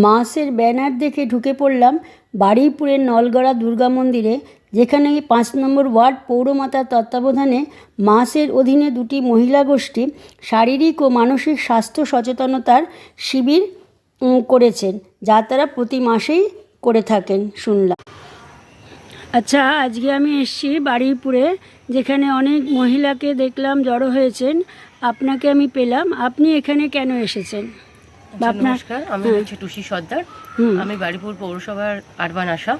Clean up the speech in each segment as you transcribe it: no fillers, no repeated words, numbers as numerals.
মাসের ব্যানার দেখে ঢুকে পড়লাম বারুইপুরের নলগড়া দুর্গা মন্দিরে, যেখানে ৫ নম্বর ওয়ার্ড পৌরমাতার তত্ত্বাবধানে মাসের অধীনে দুটি মহিলা গোষ্ঠী শারীরিক ও মানসিক স্বাস্থ্য সচেতনতার শিবির করেছেন, যা তারা প্রতি মাসেই করে থাকেন শুনলাম। আচ্ছা, আজকে আমি এসেছি বারুইপুরে, যেখানে অনেক মহিলাকে দেখলাম জড়ো হয়েছেন। আপনাকে আমি পেলাম, আপনি এখানে কেন এসেছেন? নমস্কার, আমি হচ্ছে টুসি সর্দার। আমি বারুইপুর পৌরসভার আরবান আশা,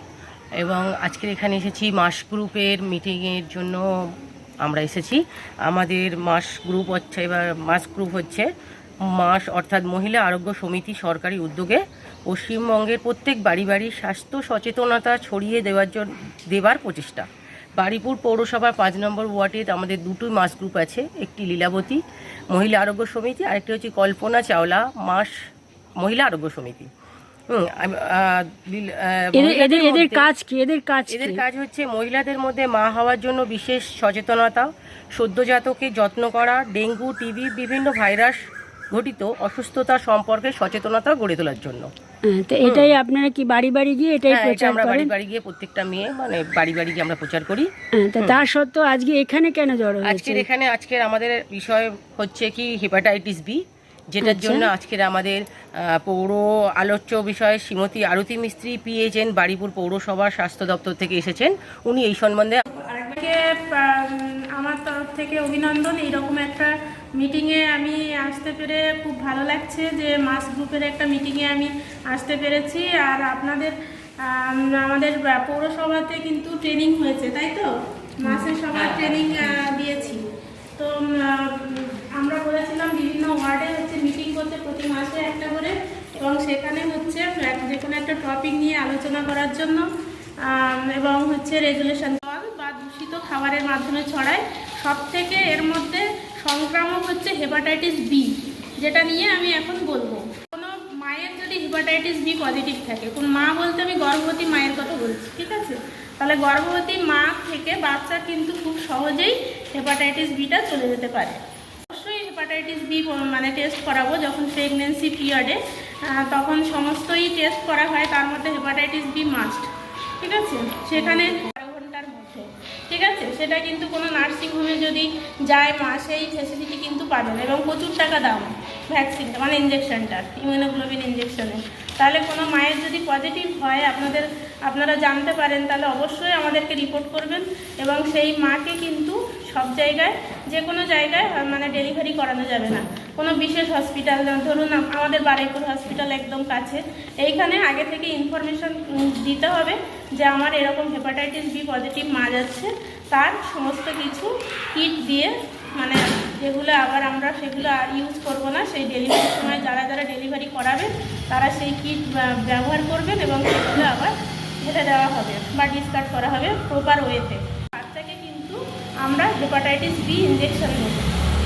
এবং আজকের এখানে এসেছি মাস গ্রুপের মিটিংয়ের জন্য। আমরা এসেছি, আমাদের মাস গ্রুপ হচ্ছে, এবার মাস গ্রুপ হচ্ছে মাস অর্থাৎ মহিলা আরোগ্য সমিতি সরকারি উদ্যোগে পশ্চিমবঙ্গের প্রত্যেক বাড়ি বাড়ি স্বাস্থ্য সচেতনতা ছড়িয়ে দেওয়ার প্রচেষ্টা। বারুইপুর পৌরসভার ৫ নম্বর ওয়ার্ডে আমাদের দুটোই মাস গ্রুপ আছে, একটি লীলাবতী মহিলা আরোগ্য সমিতি, আরেকটি হচ্ছে কল্পনা চাওলা মাস মহিলা আরোগ্য সমিতি। এদের কাজ হচ্ছে মহিলাদের মধ্যে মা হওয়ার জন্য বিশেষ সচেতনতা, সদ্যজাতকে যত্ন করা, ডেঙ্গু, টিবি, বিভিন্ন ভাইরাস ঘটিত অসুস্থতা সম্পর্কে সচেতনতা গড়ে তোলার জন্য। তো এটাই আপনারা কি বাড়ি বাড়ি গিয়ে এটাই প্রচার আমরা করেন? বাড়ি বাড়ি গিয়ে প্রত্যেকটা মেয়ে বাড়ি বাড়ি গিয়ে আমরা প্রচার করি। তো তার সত্ত্বেও আজকে এখানে কেন জড়ো হয়েছে? আজকের আমাদের বিষয় হচ্ছে কি হেপাটাইটিস বি, যেটার জন্য আজকের আমাদের পৌর আলোচ্য বিষয় শ্রীমতী আরতি মিস্ত্রি পিএইচএন বারুইপুর পৌরসভার স্বাস্থ্য দপ্তর থেকে এসেছেন। উনি এই সম্বন্ধে আমার তরফ থেকে অভিনন্দন। এইরকম একটা মিটিংয়ে আমি আসতে পেরে খুব ভালো লাগছে, যে মাস গ্রুপের একটা মিটিংয়ে আমি আসতে পেরেছি। আর আমাদের পৌরসভাতে কিন্তু ট্রেনিং হয়েছে, তাই তো? মাসের সবার ট্রেনিং দিয়েছি। তো আমরা বলেছিলাম বিভিন্ন ওয়ার্ডে হচ্ছে মিটিং করতে প্রতি মাসে একটা করে, এবং সেখানে হচ্ছে যে কোনো একটা টপিক নিয়ে আলোচনা করার জন্য, এবং হচ্ছে রেজুলেশন বা দূষিত খাবারের মাধ্যমে ছড়ায়। সব থেকে এর মধ্যে সংক্রামক হচ্ছে হেপাটাইটিস বি, যেটা নিয়ে আমি এখন বলবো। কোনো মায়ের যদি হেপাটাইটিস বি পজিটিভ থাকে, কোন মা বলতে আমি গর্ভবতী মায়ের কথা বলছি, ঠিক আছে? তাহলে গর্ভবতী মা থেকে বাচ্চা কিন্তু খুব সহজেই হেপাটাইটিস বিটা চলে যেতে পারে। অবশ্যই হেপাটাইটিস বি টেস্ট করাবো যখন প্রেগনেন্সি পিরিয়ডে, তখন সমস্তই টেস্ট করা হয়, তার মধ্যে হেপাটাইটিস বি মাস্ট, ঠিক আছে? সেখানে 12 ঘন্টার মধ্যে, ঠিক আছে? সেটা কিন্তু কোনো নার্সিংহোমে যদি যায় মা, সেই ফেসিলিটি কিন্তু পাবেন, এবং প্রচুর টাকা দাম ভ্যাকসিনটা, ইঞ্জেকশনটার, ইমিউনোগ্লোবিন ইঞ্জেকশনের। তাহলে কোনো মায়ের যদি পজিটিভ হয়, আপনারা জানতে পারেন, তাহলে অবশ্যই আমাদেরকে রিপোর্ট করবেন, এবং সেই মাকে কিন্তু সব জায়গায়, যে কোনো জায়গায় ডেলিভারি করানো যাবে না। কোনো বিশেষ হসপিটাল, ধরুন আমাদের বারুইপুর হসপিটাল একদম কাছে, এইখানে আগে থেকে ইনফরমেশন দিতে হবে যে আমার এরকম হেপাটাইটিস বি পজিটিভ মা যাচ্ছে, তার সমস্ত কিছু কিট দিয়ে, যেগুলো আবার আমরা সেগুলো আর ইউজ করবো না, সেই ডেলিভারির সময় যারা ডেলিভারি করাবে তারা সেই কিট ব্যবহার করবেন, এবং সেগুলো আবার ঢেলে দেওয়া হবে বা ডিসকার্ড করা হবে প্রপার ওয়েতে। বাচ্চাকে কিন্তু আমরা হেপাটাইটিস বি ইঞ্জেকশন দেবো,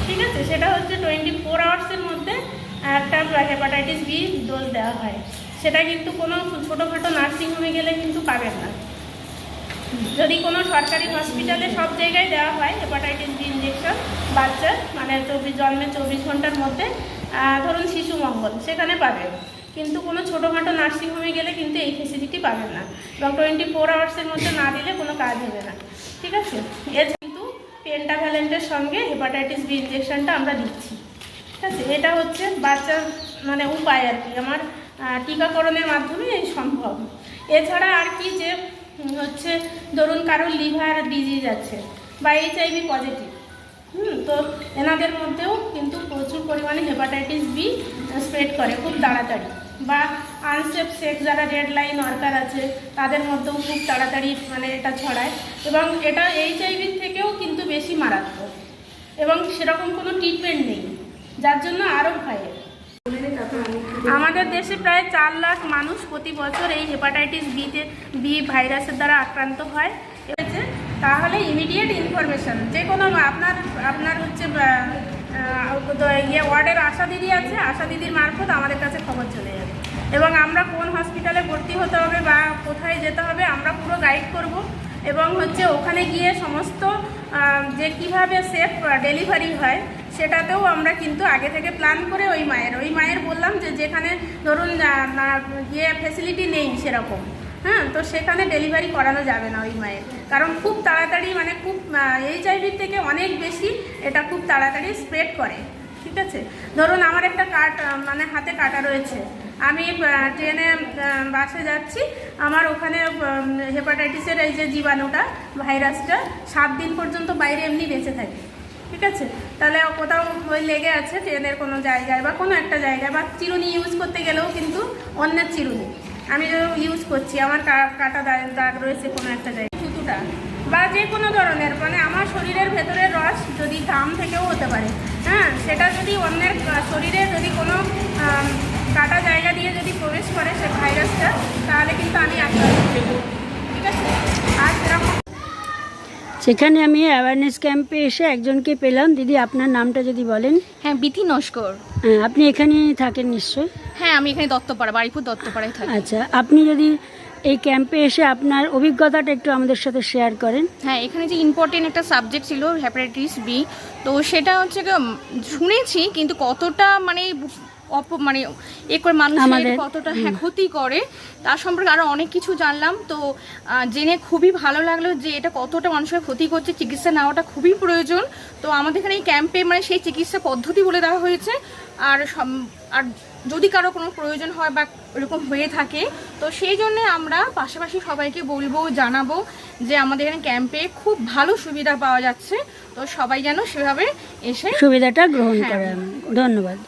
ঠিক আছে? সেটা হচ্ছে 24 আওয়ার্সের মধ্যে একটা হেপাটাইটিস বি ডোজ দেওয়া হয়। সেটা কিন্তু কোনো ছোটোখাটো নার্সিংহোমে গেলে কিন্তু পাবেন না। যদি কোনো সরকারি হসপিটালে সব জায়গায় দেওয়া হয় হেপাটাইটিস বি ইঞ্জেকশন বাচ্চার, জন্মের 24 ঘন্টার মধ্যে, ধরুন শিশু মঙ্গল, সেখানে পাবেন। কিন্তু কোনো ছোটোখাটো নার্সিংহোমে গেলে কিন্তু এই ফেসিলিটি পাবেন না, এবং 24 আওয়ার্সের মধ্যে না দিলে কোনো কাজ হবে না, ঠিক আছে? এর কিন্তু পেন্টাভ্যালেন্টের সঙ্গে হেপাটাইটিস বি ইঞ্জেকশনটা আমরা দিচ্ছি, ঠিক আছে? এটা হচ্ছে বাচ্চার উপায় আর কি, আমার টিকাকরণের মাধ্যমে এই সম্ভব। এছাড়া আর কি, যে হচ্ছে ধরুন কারোর লিভার ডিজিজ আছে বা HIV পজিটিভ, তো এনাদের মধ্যেও কিন্তু প্রচুর পরিমাণে হেপাটাইটিস বি স্প্রেড করে খুব তাড়াতাড়ি, বা আনসেফ সেক্স যারা রেড লাইন ওয়ার্কার আছে তাদের মধ্যেও খুব তাড়াতাড়ি এটা ছড়ায়, এবং এটা HIV থেকেও কিন্তু বেশি মারাত্মক, এবং সেরকম কোনো ট্রিটমেন্ট নেই, যার জন্য আরও ভয়ের। আমাদের দেশে প্রায় 4 লাখ মানুষ প্রতি বছর এই হেপাটাইটিস বি ভাইরাসের দ্বারা আক্রান্ত হয়। তাহলে ইমিডিয়েট ইনফরমেশন, যে কোনো আপনার হচ্ছে ওয়ার্ডের আশা দিদি আছে, আশা দিদির মারফত আমাদের কাছে খবর চলে যাবে, এবং আমরা কোন হসপিটালে ভর্তি হতে হবে বা কোথায় যেতে হবে আমরা পুরো গাইড করব, এবং হচ্ছে ওখানে গিয়ে সমস্ত যে কিভাবে সেফ ডেলিভারি হয় সেটাতেও আমরা কিন্তু আগে থেকে প্ল্যান করে ওই মায়ের বললাম যে যেখানে ধরুন ফ্যাসিলিটি নেই সেরকম, হ্যাঁ, তো সেখানে ডেলিভারি করানো যাবে না ওই মায়ের, কারণ খুব তাড়াতাড়ি মানে খুব এইচআইভির থেকে অনেক বেশি এটা খুব তাড়াতাড়ি স্প্রেড করে। ঠিক আছে, ধরুন আমার একটা মানে হাতে কাটা রয়েছে, আমি ট্রেনে বাসে যাচ্ছি, আমার ওখানে হেপাটাইটিসের এই যে জীবাণুটা ভাইরাসটা 7 দিন পর্যন্ত বাইরে এমনি বেঁচে থাকে। ঠিক আছে, তাহলে কোথাও ওই লেগে আছে ট্রেনের কোনো জায়গায় বা কোনো একটা জায়গায়, বা চিরুনি ইউজ করতে গেলেও কিন্তু অন্যের চিরুনি আমি ইউজ করছি, আমার কাটা দাগ রয়েছে কোনো একটা জায়গায়, থুতুটা বা যে কোনো ধরনের মানে আমার শরীরের ভেতরের রস যদি ঘাম থেকেও হতে পারে, হ্যাঁ, সেটা যদি অন্যের শরীরে যদি কোনো কাটা জায়গা দিয়ে যদি প্রবেশ করে সে ভাইরাসটা, তাহলে কিন্তু আমি আক্রান্ত হব। ঠিক আছে, আর সেরকম সেখানে আমি অ্যাওয়ারনেস ক্যাম্পে এসে একজনকে পেলাম। দিদি, আপনার নামটা যদি বলেন। হ্যাঁ, বিথি নস্কর। হ্যাঁ, আপনি এখানেই থাকেন নিশ্চয়ই? হ্যাঁ, আমি এখানে দত্তপাড়া, বাড়িপুর দত্তপাড়ায় থাকি। আচ্ছা, আপনি যদি এই ক্যাম্পে এসে আপনার অভিজ্ঞতাটা একটু আমাদের সাথে শেয়ার করেন। হ্যাঁ, এখানে যে ইম্পর্টেন্ট একটা সাবজেক্ট ছিল হেপাটাইটিস বি, তো সেটা হচ্ছে শুনেছি, কিন্তু কতটা মানে মানে করে মানুষের কতটা ক্ষতি করে তার সম্পর্কে আরও অনেক কিছু জানলাম। তো জেনে খুবই ভালো লাগলো যে এটা কতটা মানুষের ক্ষতি করছে, চিকিৎসা নেওয়াটা খুবই প্রয়োজন। তো আমাদের এখানে এই ক্যাম্পে মানে সেই চিকিৎসা পদ্ধতি বলে দেওয়া হয়েছে, আর যদি কারো কোনো প্রয়োজন হয় বা এরকম হয়ে থাকে, তো সেই জন্যে আমরা পাশাপাশি সবাইকে বলবো, জানাবো যে আমাদের এখানে ক্যাম্পে খুব ভালো সুবিধা পাওয়া যাচ্ছে, তো সবাই যেন সেভাবে এসে সুবিধাটা গ্রহণ করেন। ধন্যবাদ।